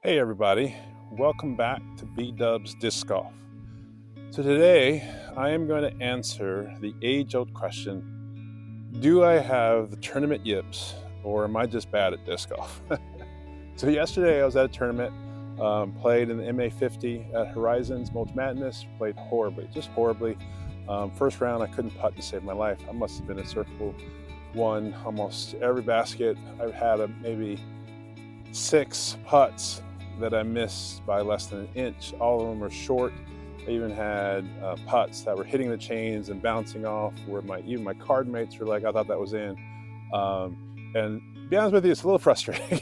Hey everybody, welcome back to BDubs Disc Golf. So today I am going to answer the age-old question, do I have the tournament yips or am I just bad at disc golf? So yesterday I was at a tournament, played in the MA50 at Horizons Mulch Madness, played horribly, just horribly. First round I couldn't putt to save my life. I must have been in circle one almost every basket. I've had maybe 6 putts that I missed by less than an inch. All of them were short. I even had putts that were hitting the chains and bouncing off where even my card mates were like, I thought that was in. And to be honest with you, it's a little frustrating.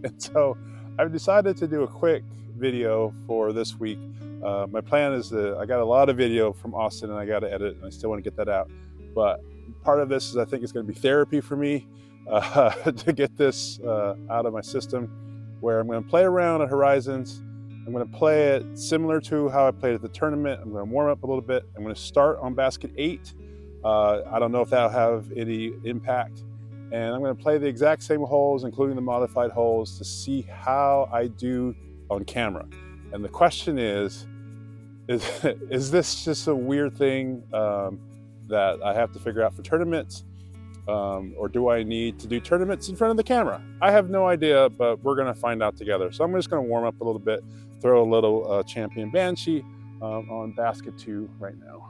And so I've decided to do a quick video for this week. My plan is I got a lot of video from Austin and I got to edit and I still want to get that out. But part of this is I think it's going to be therapy for me to get this out of my system, where I'm going to play around at Horizons. I'm going to play it similar to how I played at the tournament. I'm going to warm up a little bit. I'm going to start on basket 8. I don't know if that'll have any impact. And I'm going to play the exact same holes, including the modified holes, to see how I do on camera. And the question is this just a weird thing that I have to figure out for tournaments? Or do I need to do tournaments in front of the camera? I have no idea, but we're going to find out together. So I'm just going to warm up a little bit, throw a little Champion Banshee on basket 2 right now.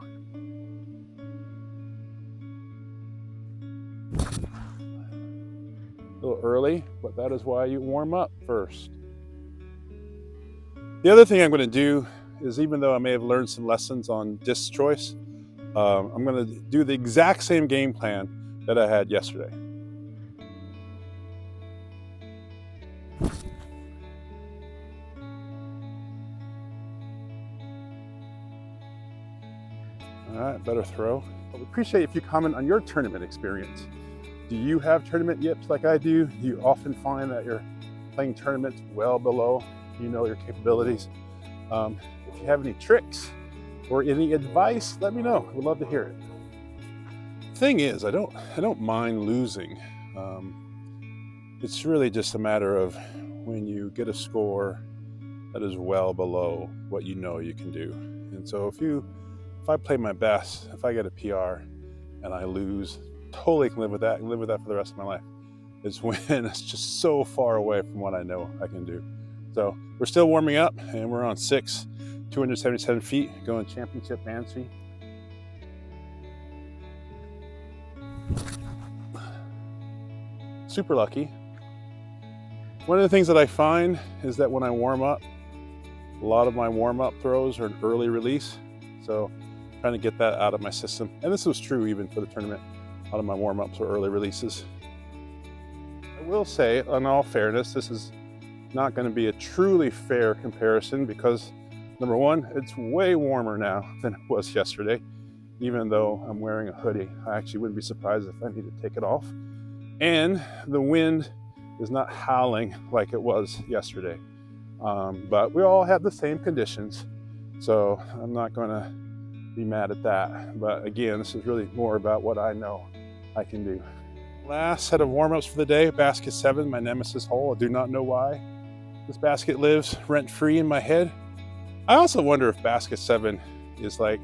A little early, but that is why you warm up first. The other thing I'm going to do is, even though I may have learned some lessons on disc choice, I'm going to do the exact same game plan that I had yesterday. All right, better throw. I would appreciate if you comment on your tournament experience. Do you have tournament yips like I do? Do you often find that you're playing tournaments well below your capabilities? If you have any tricks or any advice, let me know. I would love to hear it. Thing is, I don't mind losing. It's really just a matter of when you get a score that is well below what you know you can do. And so if I play my best, if I get a PR and I lose, totally can live with that and live with that for the rest of my life. It's when it's just so far away from what I know I can do. So we're still warming up and we're on 6, 277 feet, going Championship Banshee. Super lucky. One of the things that I find is that when I warm up, a lot of my warm-up throws are an early release. So trying to get that out of my system. And this was true even for the tournament. A lot of my warm-ups were early releases. I will say, in all fairness, this is not going to be a truly fair comparison because, number one, it's way warmer now than it was yesterday. Even though I'm wearing a hoodie, I actually wouldn't be surprised if I need to take it off. And the wind is not howling like it was yesterday. But we all had the same conditions, so I'm not going to be mad at that. But again, this is really more about what I know I can do. Last set of warm-ups for the day, basket 7, my nemesis hole. I do not know why this basket lives rent-free in my head. I also wonder if basket 7 is like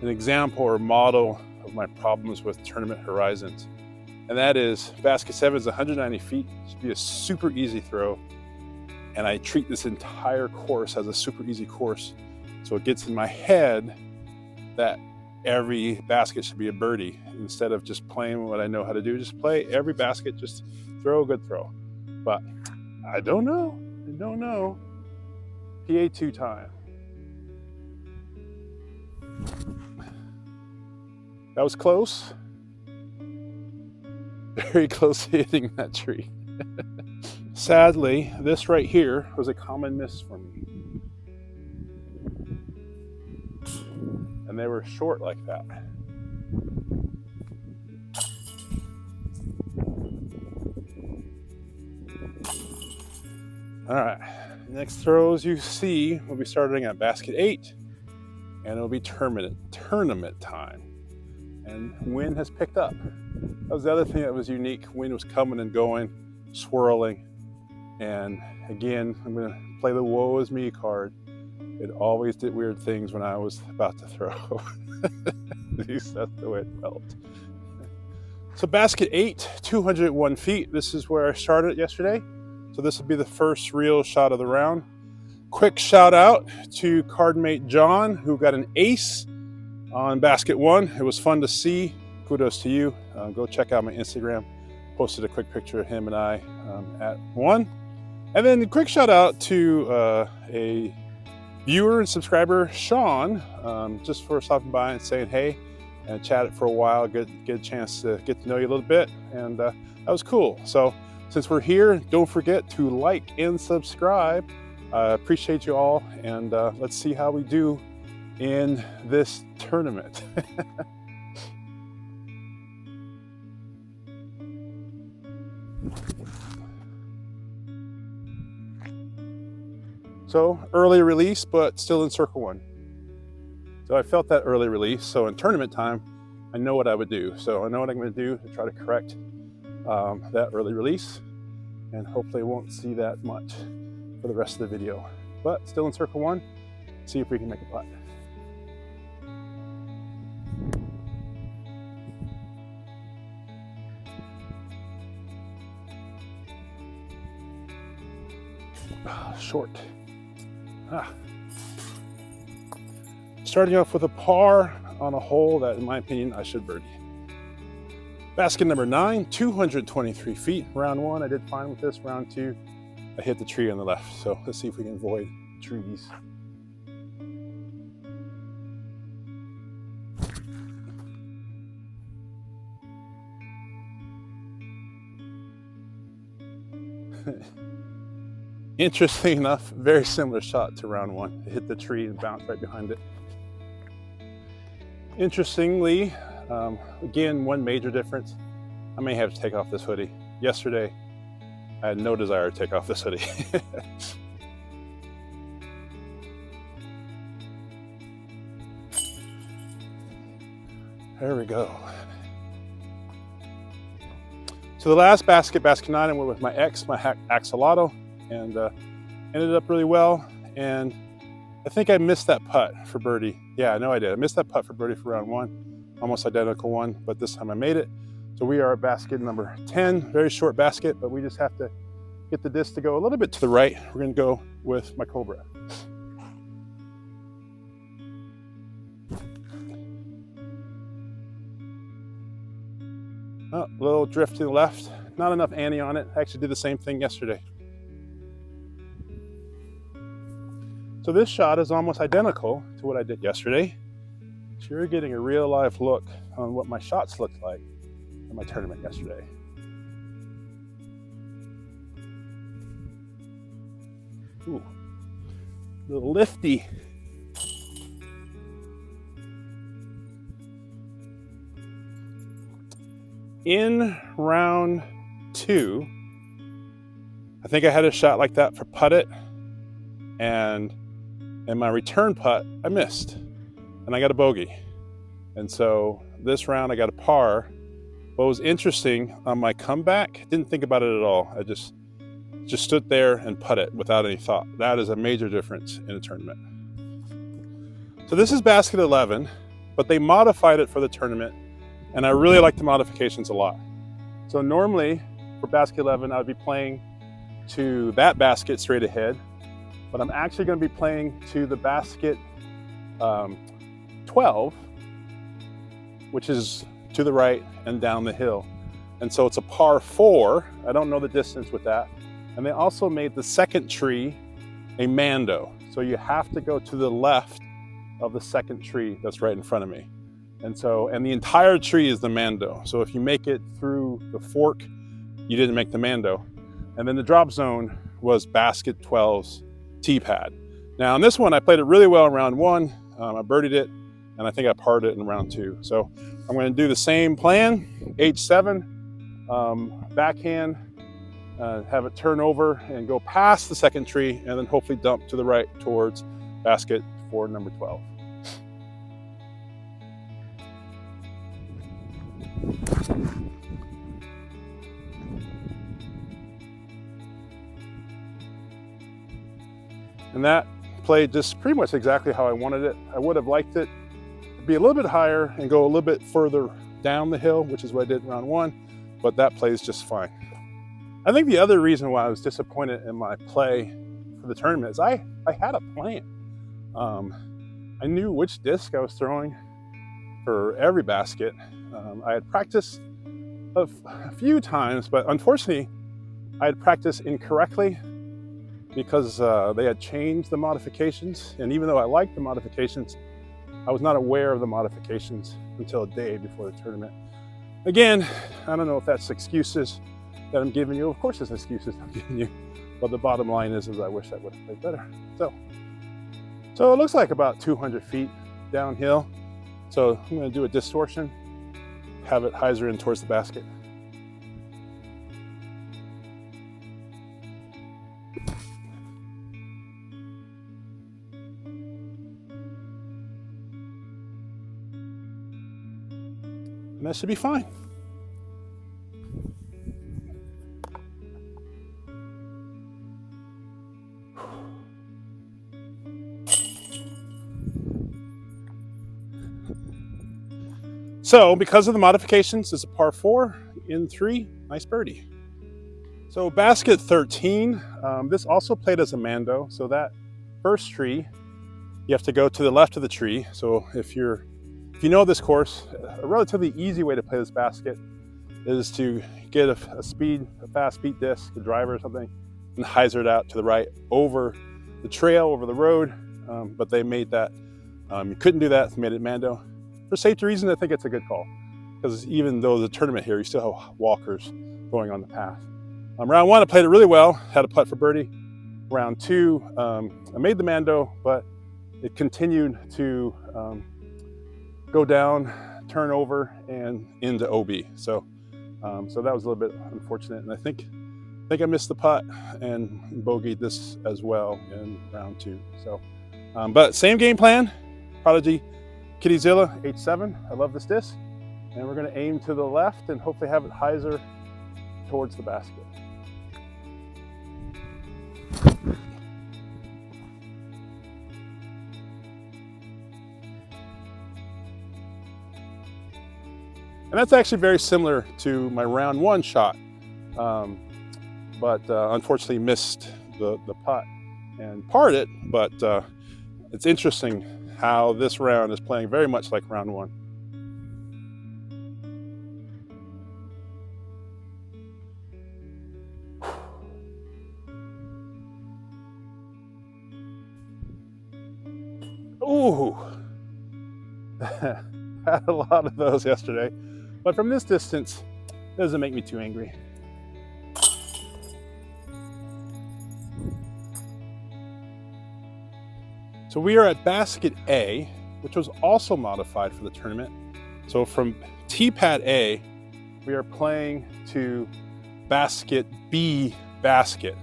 an example or model of my problems with tournament Horizons. And that is, basket 7 is 190 feet, it should be a super easy throw. And I treat this entire course as a super easy course. So it gets in my head that every basket should be a birdie instead of just playing what I know how to do. Just play every basket, just throw a good throw. But I don't know. PA2 time. That was close. Very close to hitting that tree. Sadly, this right here was a common miss for me. And they were short like that. All right, next throws you see will be starting at basket 8, and it'll be tournament time. And wind has picked up. That was the other thing that was unique. Wind was coming and going, swirling. And again, I'm going to play the woe is me card. It always did weird things when I was about to throw. At least that's the way it felt. So basket 8, 201 feet. This is where I started yesterday. So this will be the first real shot of the round. Quick shout out to cardmate John, who got an ace on basket 1. It was fun to see. Kudos to you. Go check out my Instagram. Posted a quick picture of him and I at 1. And then a quick shout out to a viewer and subscriber, Sean, just for stopping by and saying hey and chatted for a while, get a chance to get to know you a little bit, and that was cool. So since we're here, don't forget to like and subscribe. Appreciate you all, and let's see how we do in this tournament. So early release, but still in circle 1. So I felt that early release. So in tournament time, I know what I would do. So I know what I'm going to do to try to correct that early release, and hopefully won't see that much for the rest of the video. But still in circle 1, see if we can make a putt. Short. Starting off with a par on a hole that, in my opinion, I should birdie. Basket number 9, 223 feet. Round 1, I did fine with this. Round 2, I hit the tree on the left. So let's see if we can avoid trees. Interesting enough, very similar shot to round 1. It hit the tree and bounced right behind it. Interestingly, again, one major difference, I may have to take off this hoodie. Yesterday, I had no desire to take off this hoodie. There we go. So the last basket, basket 9, I went with my ex, my axolotl, and ended up really well. And I think I missed that putt for birdie. Yeah, I know I did. I missed that putt for birdie for round 1, almost identical one, but this time I made it. So we are at basket number 10, very short basket, but we just have to get the disc to go a little bit to the right. We're gonna go with my Cobra. Oh, a little drift to the left. Not enough ante on it. I actually did the same thing yesterday. So this shot is almost identical to what I did yesterday. So you're getting a real life look on what my shots looked like in my tournament yesterday. Ooh, a little lifty. In round 2, I think I had a shot like that for putt it, and in my return putt, I missed, and I got a bogey. And so this round I got a par. What was interesting on my comeback, didn't think about it at all. I just stood there and putt it without any thought. That is a major difference in a tournament. So this is basket 11, but they modified it for the tournament, and I really like the modifications a lot. So normally for basket 11, I would be playing to that basket straight ahead, but I'm actually going to be playing to the basket 12, which is to the right and down the hill. And so it's a par 4. I don't know the distance with that. And they also made the second tree a mando. So you have to go to the left of the second tree that's right in front of me. And the entire tree is the mando. So if you make it through the fork, you didn't make the mando. And then the drop zone was basket 12's tee pad. Now in this one, I played it really well in round 1. I birdied it, and I think I parred it in round 2. So I'm going to do the same plan, H7, backhand, have it turn over and go past the second tree, and then hopefully dump to the right towards basket for number 12. And that played just pretty much exactly how I wanted it. I would have liked it to be a little bit higher and go a little bit further down the hill, which is what I did in round 1, but that plays just fine. I think the other reason why I was disappointed in my play for the tournament is I had a plan. I knew which disc I was throwing for every basket. I had practiced a few times, but unfortunately I had practiced incorrectly because they had changed the modifications. And even though I liked the modifications, I was not aware of the modifications until a day before the tournament. Again, I don't know if that's excuses that I'm giving you. Of course it's excuses I'm giving you, but the bottom line is I wish I would have played better. So it looks like about 200 feet downhill. So I'm gonna do a distortion, have it hyzer in towards the basket. And that should be fine. So because of the modifications, it's a par 4 in 3, nice birdie. So basket 13, this also played as a mando. So that first tree, you have to go to the left of the tree. So if you know this course, a relatively easy way to play this basket is to get a fast beat disc, a driver or something, and hyzer it out to the right over the trail, over the road. But they made that, you couldn't do that, made it mando. For safety reasons, I think it's a good call, because even though the tournament here, you still have walkers going on the path. Round 1, I played it really well, had a putt for birdie. Round 2, I made the mando, but it continued to go down, turn over, and into OB. So that was a little bit unfortunate, and I think I missed the putt and bogeyed this as well in round 2. So, but same game plan, Prodigy Kittyzilla H7. I love this disc, and we're going to aim to the left and hopefully have it hyzer towards the basket. And that's actually very similar to my round 1 shot, but unfortunately missed the putt and parred it. But it's interesting how this round is playing very much like round 1. Ooh, had a lot of those yesterday, but from this distance, it doesn't make me too angry. So we are at basket A, which was also modified for the tournament. So from tee pad A, we are playing to basket B basket.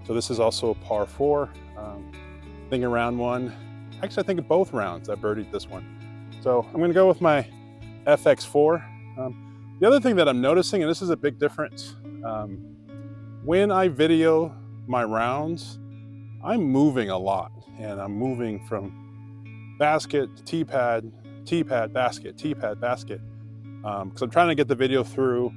So this is also a par 4. I think in round 1, actually I think in both rounds I birdied this one. So I'm gonna go with my FX4. The other thing that I'm noticing, and this is a big difference, when I video my rounds, I'm moving a lot, and I'm moving from basket to tee pad, basket, tee pad, basket, because I'm trying to get the video through,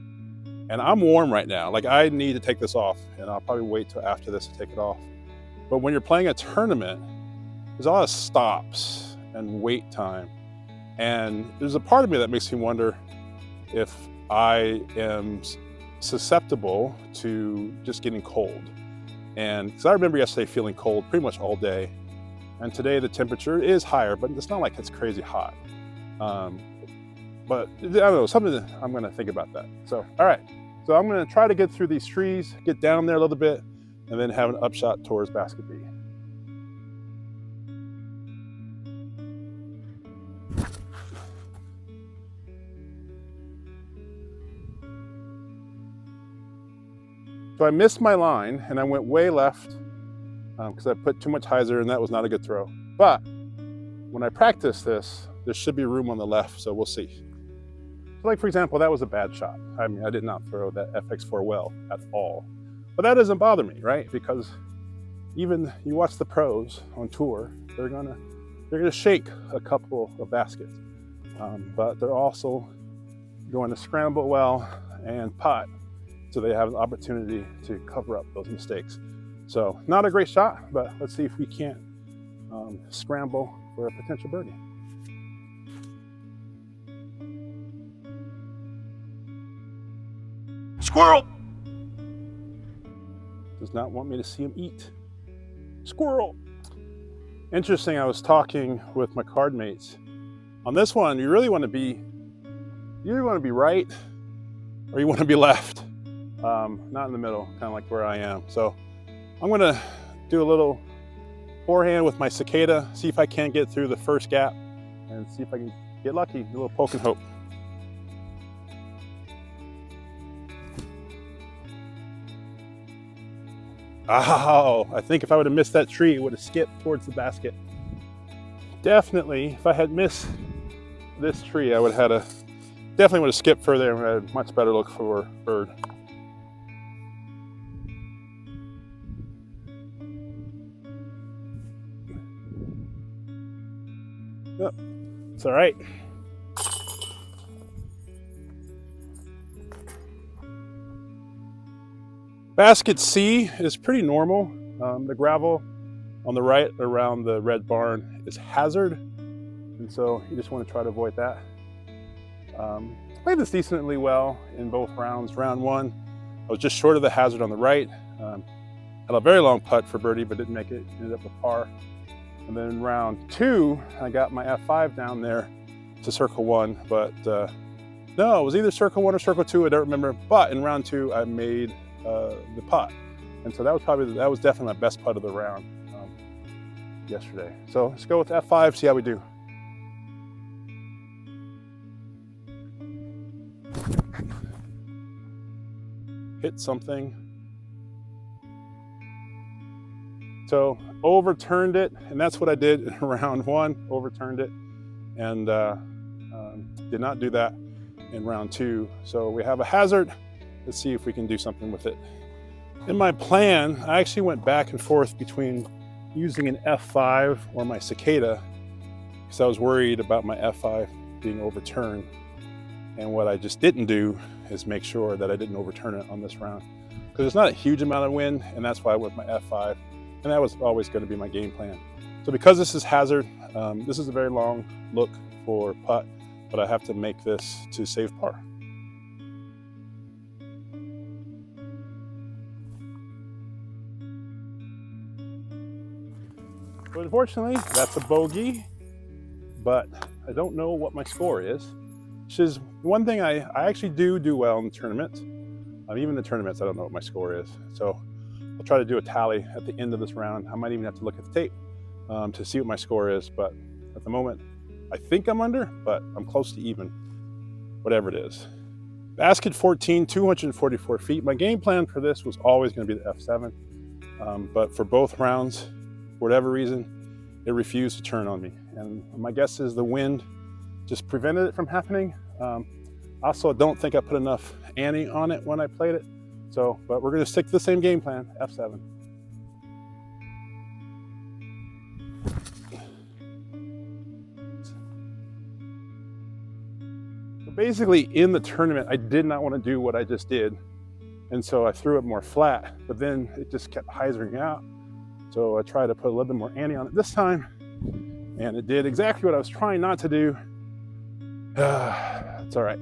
and I'm warm right now. Like, I need to take this off, and I'll probably wait till after this to take it off. But when you're playing a tournament, there's a lot of stops and wait time, and there's a part of me that makes me wonder if I am susceptible to just getting cold. And because I remember yesterday feeling cold pretty much all day, and today the temperature is higher, but it's not like it's crazy hot. But I don't know, something that I'm going to think about that. So, all right, so I'm going to try to get through these trees, get down there a little bit, and then have an upshot towards basket B. So I missed my line, and I went way left because I put too much hyzer, and that was not a good throw. But when I practice this, there should be room on the left, so we'll see. So like, for example, that was a bad shot. I mean, I did not throw that FX4 well at all. But that doesn't bother me, right? Because even you watch the pros on tour, they're gonna shake a couple of baskets, but they're also going to scramble well and putt, so they have an opportunity to cover up those mistakes. So not a great shot, but let's see if we can't scramble for a potential birdie. Squirrel! Does not want me to see him eat. Squirrel! Interesting, I was talking with my card mates. On this one, you really want to be right, or you want to be left. Not in the middle, kind of like where I am. So I'm gonna do a little forehand with my cicada, see if I can't get through the first gap, and see if I can get lucky, a little poke and hope. Oh, I think if I would have missed that tree, it would have skipped towards the basket. Definitely, if I had missed this tree, I would have definitely would have skipped further and had a much better look for a bird. Yep, it's all right. Basket C is pretty normal. The gravel on the right around the red barn is hazard, and so you just want to try to avoid that. Played this decently well in both rounds. Round one, I was just short of the hazard on the right. Had a very long putt for birdie, but didn't make it. Ended up with par. And then round two, I got my F5 down there to circle one, but no, it was either circle one or circle two. I don't remember. But in round two, I made the putt, and so that was definitely my best putt of the round yesterday. So let's go with F5, see how we do. Hit something. So overturned it, and that's what I did in round one, overturned it, and did not do that in round two. So we have a hazard. Let's see if we can do something with it. In my plan, I actually went back and forth between using an F5 or my cicada, because I was worried about my F5 being overturned. And what I just didn't do is make sure that I didn't overturn it on this round, because there's not a huge amount of wind, and that's why I went with my F5. And that was always going to be my game plan. So because this is hazard, this is a very long look for putt, but I have to make this to save par. But unfortunately, that's a bogey, but I don't know what my score is, which is one thing I actually do well in the tournament. Even the tournaments, I don't know what my score is. So I'll try to do a tally at the end of this round. I might even have to look at the tape to see what my score is, but at the moment, I think I'm under, but I'm close to even, whatever it is. Basket 14, 244 feet. My game plan for this was always going to be the F7, but for both rounds, for whatever reason, it refused to turn on me. And my guess is the wind just prevented it from happening. Also, I don't think I put enough ante on it when I played it. So, but we're going to stick to the same game plan, F7. So basically, in the tournament, I did not want to do what I just did. And so I threw it more flat, but then it just kept hyzering out. So I tried to put a little bit more ante on it this time, and it did exactly what I was trying not to do. It's all right.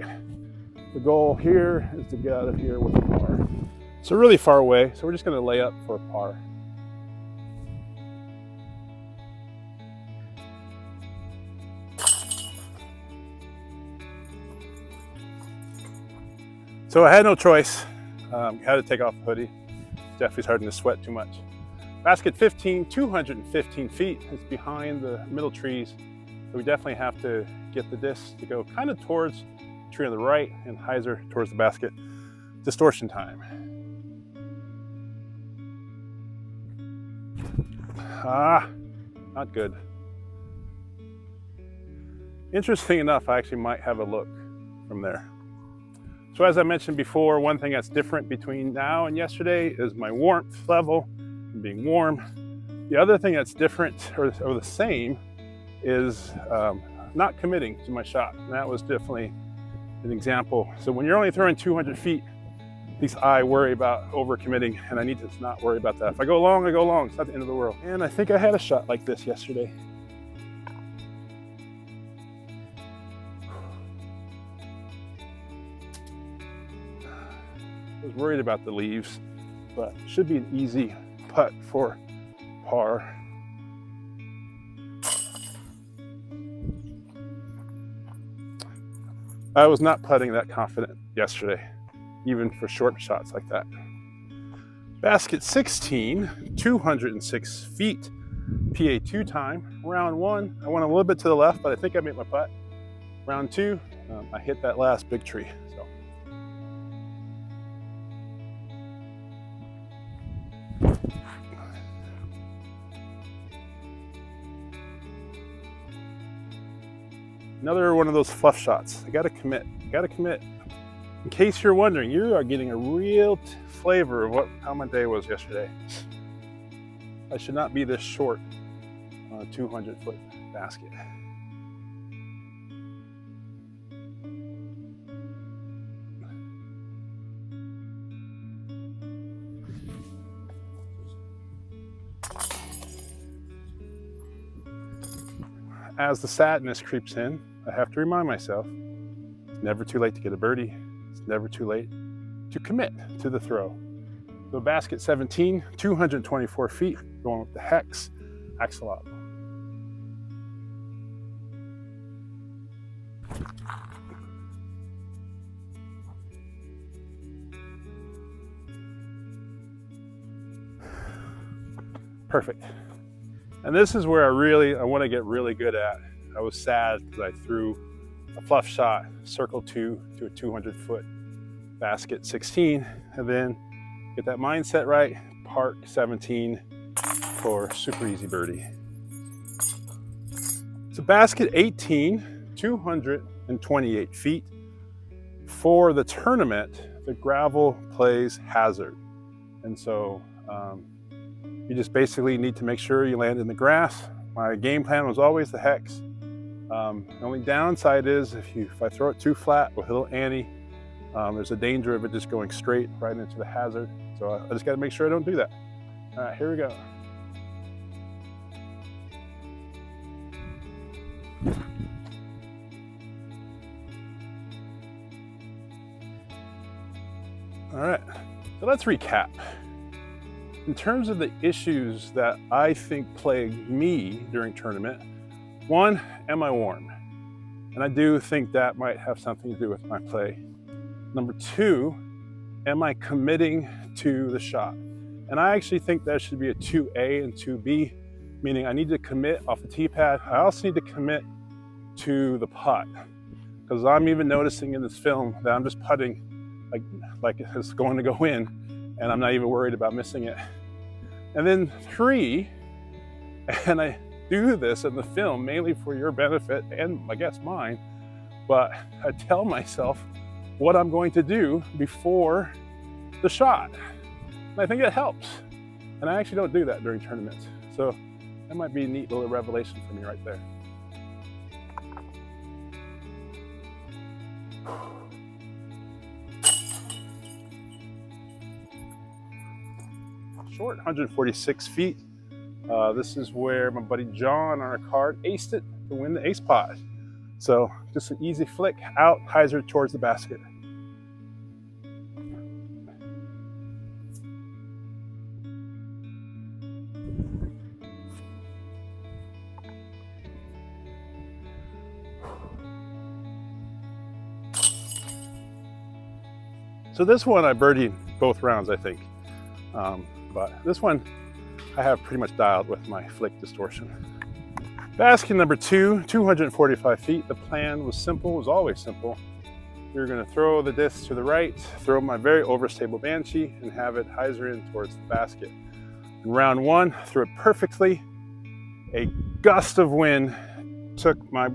The goal here is to get out of here with a par. So really far away, so we're just going to lay up for a par. So I had no choice. Had to take off the hoodie. Definitely starting to sweat too much. Basket 15, 215 feet. It's behind the middle trees. So we definitely have to get the disc to go kind of towards the tree on the right and hyzer towards the basket. Distortion time. Not good. Interesting enough, I actually might have a look from there. So as I mentioned before, one thing that's different between now and yesterday is my warmth level and being warm. The other thing that's different or the same is not committing to my shot. And that was definitely an example. So when you're only throwing 200 feet, at least I worry about overcommitting, and I need to not worry about that. If I go long, I go long. It's not the end of the world. And I think I had a shot like this yesterday. I was worried about the leaves, but it should be an easy putt for par. I was not putting that confident yesterday, even for short shots like that. Basket 16, 206 feet, PA2 time. Round 1, I went a little bit to the left, but I think I made my putt. Round 2, I hit that last big tree. So. Another one of those fluff shots. I gotta commit, In case you're wondering, you are getting a real flavor of how my day was yesterday. I should not be this short on a 200-foot basket. As the sadness creeps in, I have to remind myself, it's never too late to get a birdie. It's never too late to commit to the throw. So basket 17, 224 feet, going with the hex axolotl. Perfect. And this is where I want to get really good at. I was sad because I threw a fluff shot, circle 2 to a 200-foot basket 16, and then get that mindset right, park 17 for super easy birdie. So basket 18, 228 feet. For the tournament, the gravel plays hazard. And so you just basically need to make sure you land in the grass. My game plan was always the hex. The only downside is if I throw it too flat with a little ante, there's a danger of it just going straight right into the hazard. So I just got to make sure I don't do that. All right, here we go. All right, so let's recap. In terms of the issues that I think plague me during tournament, 1, am I warm? And I do think that might have something to do with my play. Number 2, am I committing to the shot? And I actually think that should be a 2A and 2B, meaning I need to commit off the tee pad. I also need to commit to the putt, because I'm even noticing in this film that I'm just putting like it's going to go in, and I'm not even worried about missing it. And then 3, and I do this in the film mainly for your benefit and I guess mine, but I tell myself what I'm going to do before the shot. And I think it helps. And I actually don't do that during tournaments. So that might be a neat little revelation for me right there. Short, 146 feet. This is where my buddy John on our card aced it to win the ace pot. So just an easy flick out, hyzer towards the basket. So this one I birdied both rounds, I think. But this one I have pretty much dialed with my flick distortion. Basket number 2, 245 feet. The plan was simple, was always simple. You're gonna throw the disc to the right, throw my very overstable Banshee, and have it hyzer in towards the basket. In round 1, threw it perfectly. A gust of wind took my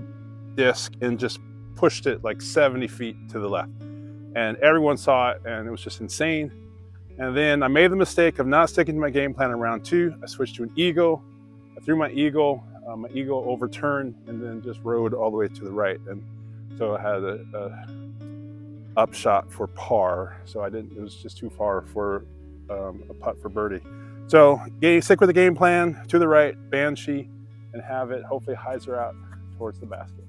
disc and just pushed it like 70 feet to the left. And everyone saw it, and it was just insane. And then I made the mistake of not sticking to my game plan in round 2. I switched to an eagle. I threw my eagle overturned, and then just rode all the way to the right. And so I had a upshot for par. So it was just too far for a putt for birdie. So stick with the game plan, to the right, banshee, and have it hopefully hyzer out towards the basket.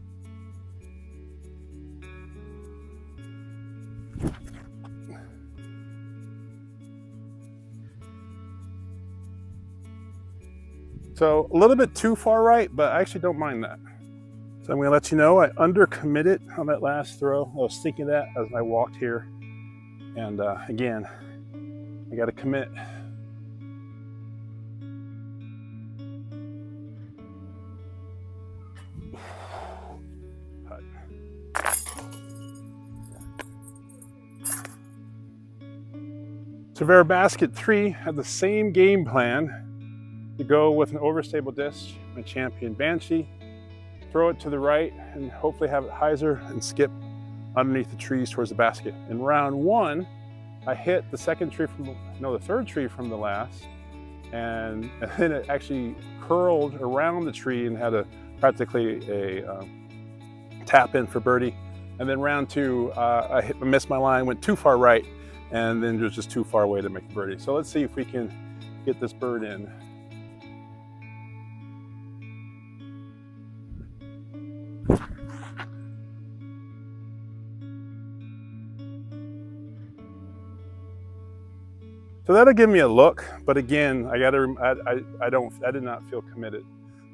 So a little bit too far right, but I actually don't mind that. So I'm gonna let you know I undercommitted on that last throw. I was thinking that as I walked here. And again, I gotta commit. Cervera basket 3 had the same game plan to go with an overstable disc, my champion Banshee, throw it to the right, and hopefully have it hyzer and skip underneath the trees towards the basket. In round 1, I hit the third tree from the last, and then it actually curled around the tree and had practically a tap in for birdie. And then round 2, I missed my line, went too far right, and then it was just too far away to make the birdie. So let's see if we can get this bird in. So that'll give me a look, but again, I did not feel committed.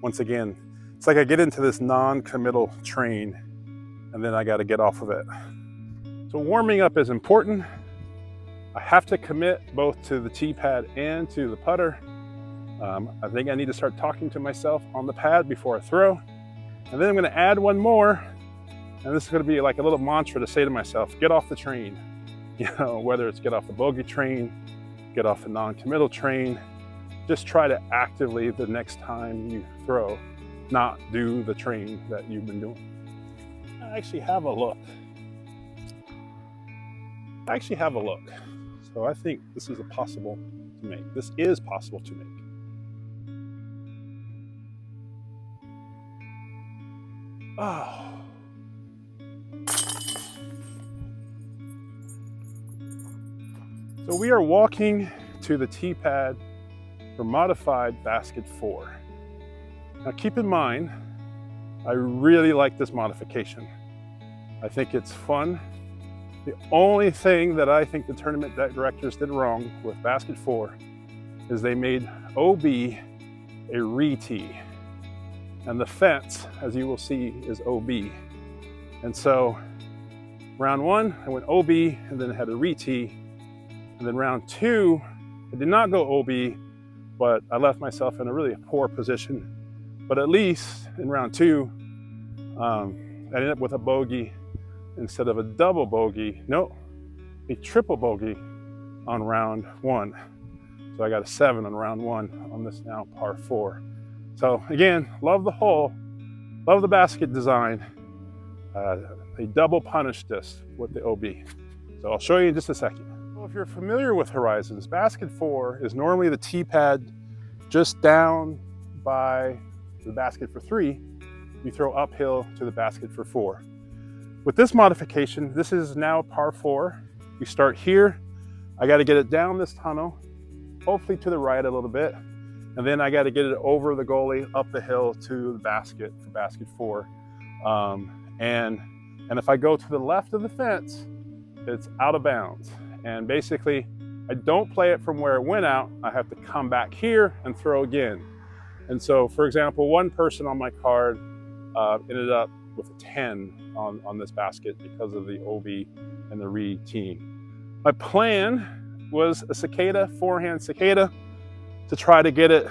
Once again, it's like I get into this non-committal train, and then I got to get off of it. So warming up is important. I have to commit both to the tee pad and to the putter. I think I need to start talking to myself on the pad before I throw. And then I'm going to add one more, and this is going to be like a little mantra to say to myself: get off the train. Whether it's get off the bogey train, get off the non-committal train, just try to actively, the next time you throw, not do the train that you've been doing. I actually have a look. So I think this is possible to make. This is possible to make. Oh. So we are walking to the tee pad for modified basket 4. Now keep in mind, I really like this modification. I think it's fun. The only thing that I think the tournament directors did wrong with basket 4 is they made OB a re-tee. And the fence, as you will see, is OB. And so round 1, I went OB and then had a re-tee. And then round 2, I did not go OB, but I left myself in a really poor position. But at least in round 2, I ended up with a bogey instead of a double bogey. No, a triple bogey on round 1. So I got a 7 on round 1 on this now par 4. So again, love the hole, love the basket design. They double punished this with the OB. So I'll show you in just a second. Well, if you're familiar with Horizons, basket 4 is normally the tee pad just down by the basket for 3. You throw uphill to the basket for 4. With this modification, this is now par 4. We start here. I got to get it down this tunnel, hopefully to the right a little bit. And then I got to get it over the goalie, up the hill to the basket for basket 4. And if I go to the left of the fence, it's out of bounds. And basically, I don't play it from where it went out. I have to come back here and throw again. And so, for example, one person on my card ended up with a 10 on this basket because of the OB and the re-teeing. My plan was a cicada, forehand cicada, to try to get it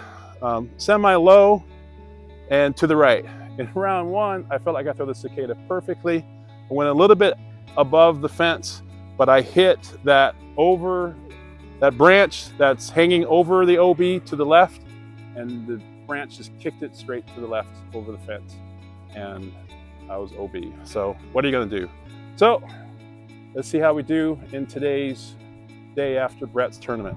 semi-low and to the right. In round 1, I felt like I threw the cicada perfectly. I went a little bit above the fence, but I hit that branch that's hanging over the OB to the left, and the branch just kicked it straight to the left over the fence, and I was OB. So what are you gonna do? So let's see how we do in today's day after Brett's tournament.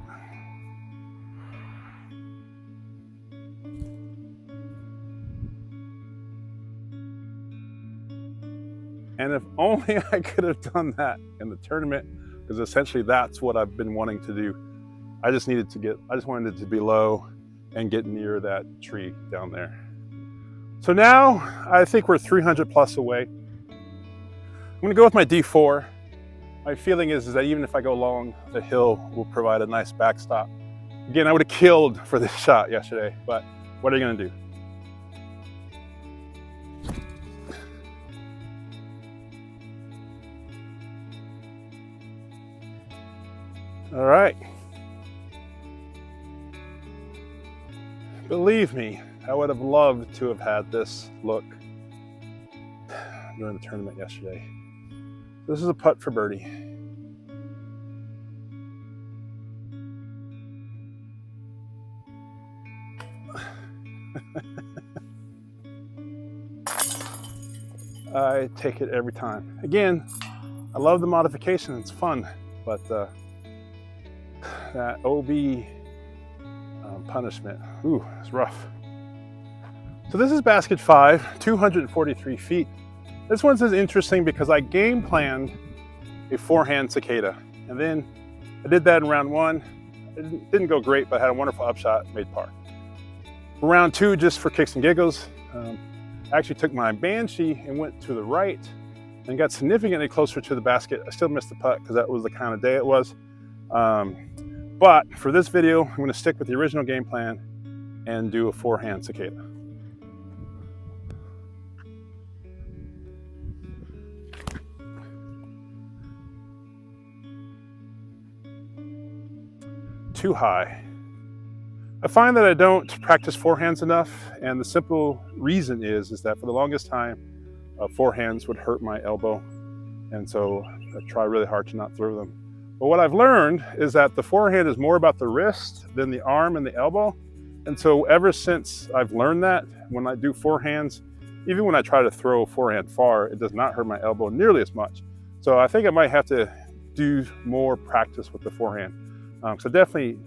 And if only I could have done that in the tournament, because essentially that's what I've been wanting to do. I just wanted it to be low and get near that tree down there. So now I think we're 300 plus away. I'm gonna go with my D4. My feeling is that even if I go long, the hill will provide a nice backstop. Again, I would have killed for this shot yesterday, but what are you gonna do? All right. Believe me, I would have loved to have had this look during the tournament yesterday. This is a putt for birdie. I take it every time. Again, I love the modification, it's fun, but that OB punishment, ooh, it's rough. So this is basket 5, 243 feet. This one's interesting because I game planned a forehand cicada, and then I did that in round 1. It didn't go great, but I had a wonderful upshot, made par. For round 2, just for kicks and giggles, I actually took my banshee and went to the right and got significantly closer to the basket. I still missed the putt because that was the kind of day it was. But for this video, I'm going to stick with the original game plan and do a forehand cicada. Too high. I find that I don't practice forehands enough, and the simple reason is that for the longest time, forehands would hurt my elbow, and so I try really hard to not throw them. But what I've learned is that the forehand is more about the wrist than the arm and the elbow. And so ever since I've learned that, when I do forehands, even when I try to throw forehand far, it does not hurt my elbow nearly as much. So I think I might have to do more practice with the forehand. So definitely,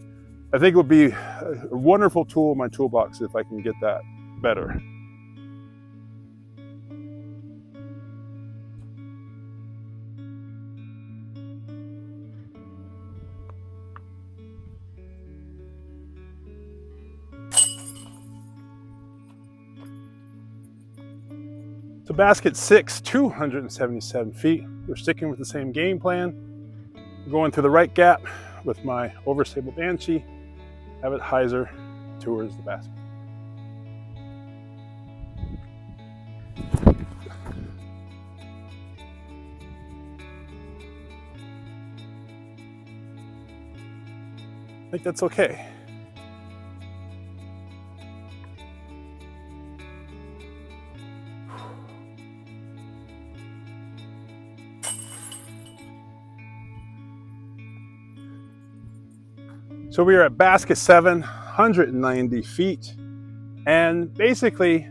I think it would be a wonderful tool in my toolbox if I can get that better. So basket 6, 277 feet. We're sticking with the same game plan. Going through the right gap with my overstable banshee, have it hyzer towards the basket. I think that's okay. So we are at basket 7, 190 feet. And basically,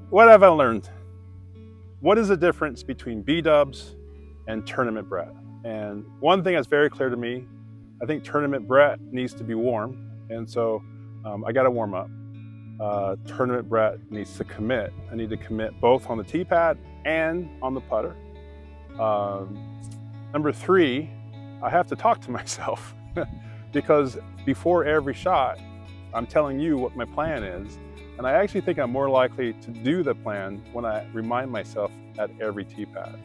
what have I learned? What is the difference between BDubs and Tournament Brett? And one thing that's very clear to me, I think Tournament Brett needs to be warm. And so I got to warm up. Tournament Brett needs to commit. I need to commit both on the tee pad and on the putter. Number 3, I have to talk to myself. Because before every shot, I'm telling you what my plan is. And I actually think I'm more likely to do the plan when I remind myself at every tee pad.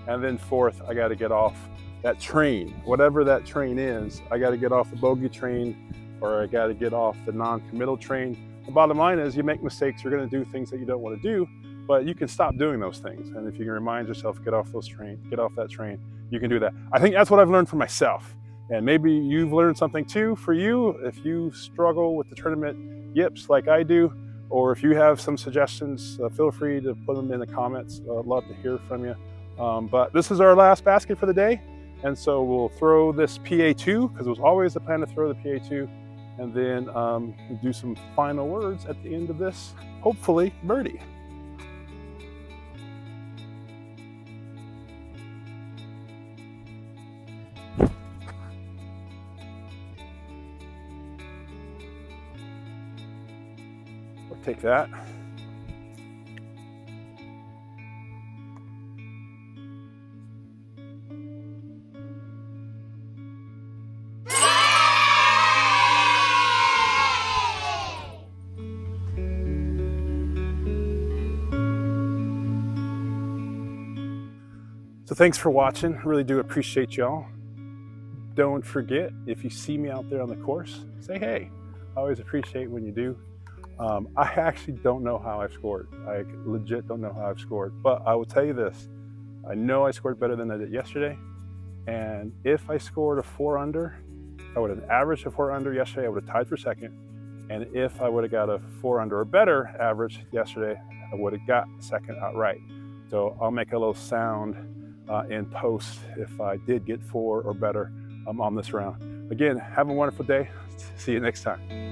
And then 4th, I got to get off that train. Whatever that train is, I got to get off the bogey train, or I got to get off the non-committal train. The bottom line is you make mistakes, you're going to do things that you don't want to do, but you can stop doing those things. And if you can remind yourself, get off that train, you can do that. I think that's what I've learned for myself. And maybe you've learned something too for you. If you struggle with the tournament yips like I do, or if you have some suggestions, feel free to put them in the comments. I'd love to hear from you. But this is our last basket for the day. And so we'll throw this PA2, because it was always the plan to throw the PA2. And then we'll do some final words at the end of this, hopefully birdie. We'll take that. So thanks for watching. Really do appreciate y'all. Don't forget, if you see me out there on the course, say hey. I always appreciate when you do. I actually don't know how I've scored. I legit don't know how I've scored, but I will tell you this. I know I scored better than I did yesterday. And if I scored a 4 under, I would have averaged a 4 under yesterday, I would have tied for second. And if I would have got a 4 under or better average yesterday, I would have got second outright. So I'll make a little sound in post if I did get 4 or better on this round. Again, have a wonderful day. See you next time.